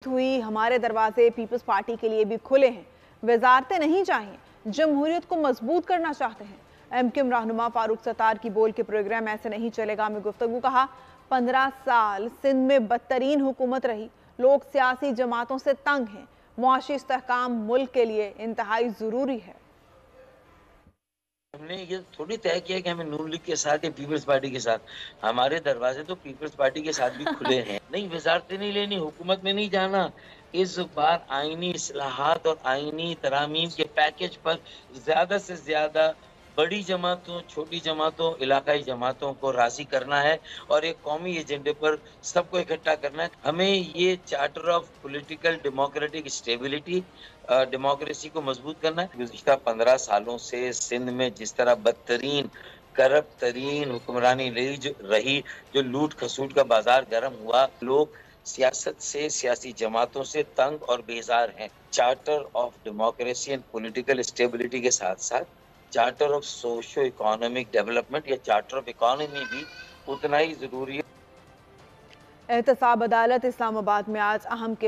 हुई हमारे दरवाजे पीपल्स पार्टी के लिए भी खुले हैं। वजारतें नहीं चाहिए, जमहूरियत को मजबूत करना चाहते हैं। एमक्यूएम रहनुमा फारूक सत्तार की बोल के प्रोग्राम ऐसे नहीं चलेगा में गुफ्तगू कहा। 15 साल सिंध में बदतरीन हुकूमत रही, लोग सियासी जमातों से तंग हैं। मुआशी इस्तेहकाम मुल्क के लिए इंतहाई जरूरी है। हमने ये थोड़ी तय किया कि हमें नून लीग के साथ या पीपल्स पार्टी के साथ, हमारे दरवाजे तो पीपल्स पार्टी के साथ भी खुले हैं। नहीं, वजारतें नहीं लेनी, हुकूमत में नहीं जाना। इस बार आईनी इस्लाहात और आईनी तरामीम के पैकेज पर ज्यादा से ज्यादा बड़ी जमातों, छोटी जमातों, इलाकाई जमातों को राजी करना है और एक कौमी एजेंडे पर सबको इकट्ठा करना है। हमें ये charter of political democratic stability, democracy को मजबूत करना है। गुज़िश्ता 15 सालों से सिंध में जिस तरह बदतरीन, करप्ट तरीन हुक्मरानी रही, जो लूट खसूट का बाजार गर्म हुआ, लोग सियासत से, सियासी जमातों से तंग और बेजार हैं। Charter of democracy and political stability के साथ साथ charter of socio economic development या चार्टर ऑफ इकोनॉमी भी उतना ही जरूरी है। एहतसाब अदालत इस्लामाबाद में आज अहम केस